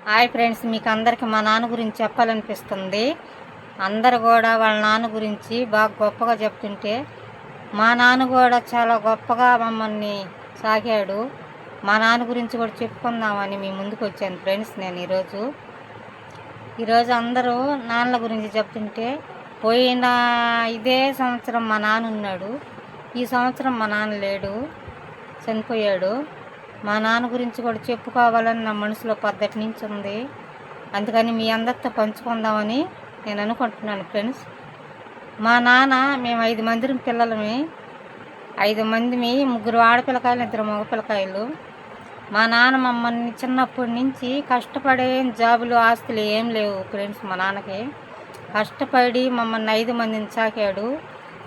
Hi friends, మీకు అందరికీ మా నాన్న గురించి చెప్పాలనిపిస్తుంది. అందరు కూడా వాళ్ళ నాన్న గురించి బాగా గొప్పగా చెప్తుంటే, మా నాన్న కూడా చాలా గొప్పగా మమ్మల్ని సాకాడు. మా నాన్న గురించి కూడా చెప్పుకుందామని మీ ముందుకు వచ్చాను ఫ్రెండ్స్. నేను ఈరోజు అందరూ నాన్నల గురించి చెప్తుంటే, పోయిన ఇదే సంవత్సరం మా నాన్న ఉన్నాడు, ఈ సంవత్సరం మా నాన్న లేడు, చనిపోయాడు. మా నాన్న గురించి కూడా చెప్పుకోవాలని నా మనసులో పద్ధతి నుంచి ఉంది. అందుకని మీ అందరితో పంచుకుందామని నేను అనుకుంటున్నాను ఫ్రెండ్స్. మా నాన్న, మేము 5 మంది పిల్లలమి. 5 మందిమి, 3 ఆడపిల్లకాయలు, 2 మగపిల్లకాయలు. మా నాన్న మమ్మల్ని చిన్నప్పటి నుంచి కష్టపడే జాబులు, ఆస్తులు ఏం లేవు ఫ్రెండ్స్. మా నాన్నకి కష్టపడి మమ్మల్ని 5 మందిని సాకాడు.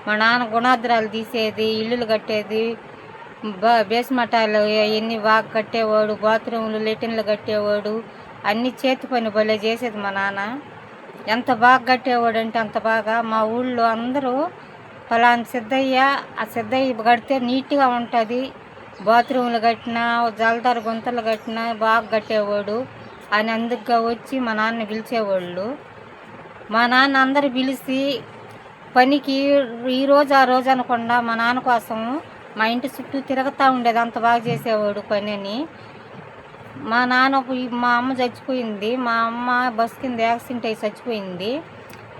మా నాన్న గుణాద్రాలు తీసేది, ఇల్లులు కట్టేది, బేస్మటాలు అవన్నీ బాగా కట్టేవాడు, బాత్రూములు, లెటిన్లు కట్టేవాడు. అన్నీ చేతి పని భలే చేసేది మా నాన్న. ఎంత బాగా కట్టేవాడు అంటే అంత బాగా. మా ఊళ్ళో అందరూ ఫలానా సిద్ధయ్య, ఆ సిద్ధయ్య కడితే నీట్గా ఉంటుంది, బాత్రూములు కట్టినా, జలదారు గుంతలు కట్టినా బాగా కట్టేవాడు అని అందుకుగా వచ్చి మా నాన్న పిలిచేవాళ్ళు. మా నాన్న అందరు పిలిచి పనికి ఈరోజు ఆ రోజు అనకుండా మా నాన్న కోసం మా ఇంటి చుట్టూ తిరుగుతూ ఉండేది, అంత బాగా చేసేవాడు పని అని. మా అమ్మ చచ్చిపోయింది. మా అమ్మ బస్ కింద యాక్సిడెంట్ అయ్యి చచ్చిపోయింది.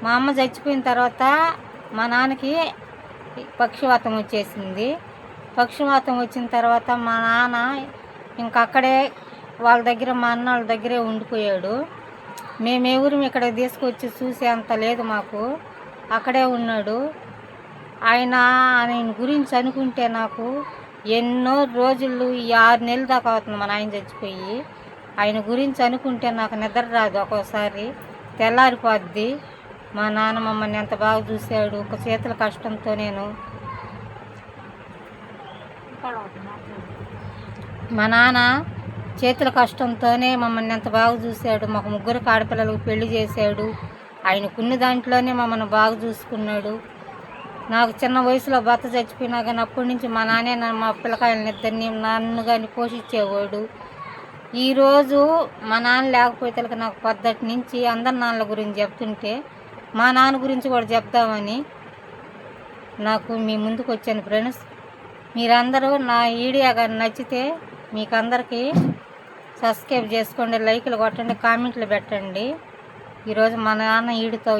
మా అమ్మ చచ్చిపోయిన తర్వాత మా నాన్నకి పక్షవాతం వచ్చేసింది. పక్షవాతం వచ్చిన తర్వాత మా నాన్న ఇంకక్కడే వాళ్ళ దగ్గర, మా అన్న వాళ్ళ దగ్గరే ఉండిపోయాడు. మేమెవరు ఇక్కడ తీసుకొచ్చి చూసే అంత లేదు మాకు. అక్కడే ఉన్నాడు. ఆయన గురించి అనుకుంటే నాకు ఎన్నో రోజులు, ఈ 6 నెలల దాకా అవుతుంది మా నాయన చచ్చిపోయి. ఆయన గురించి అనుకుంటే నాకు నిద్ర రాదు. ఒక్కోసారి తెల్లారిపోద్ది. మా నాన్న మమ్మల్ని ఎంత బాగా చూశాడు. ఒక చేతుల కష్టంతో మా నాన్న చేతుల కష్టంతోనే మమ్మల్ని ఎంత బాగా చూశాడు. మాకు 3 ఆడపిల్లలకు పెళ్లి చేశాడు. ఆయనకున్న దాంట్లోనే మమ్మల్ని బాగా చూసుకున్నాడు. నాకు చిన్న వయసులో భర్త చచ్చిపోయినా కానీ అప్పటి నుంచి మా నాన్నే మా పిల్లకాయలని ఇద్దరిని, నన్ను కానీ పోషించేవాడు. ఈరోజు మా నాన్న లేకపోతే నాకు పద్ధతి నుంచి అందరి నాన్నల గురించి చెప్తుంటే, మా నాన్న గురించి కూడా చెప్దామని నాకు మీ ముందుకు వచ్చాను ఫ్రెండ్స్. మీరందరూ నా వీడియో కానీ నచ్చితే మీకు అందరికీ సబ్స్క్రైబ్ చేసుకోండి, లైకులు కొట్టండి, కామెంట్లు పెట్టండి. ఈరోజు మా నాన్న వీడియోతో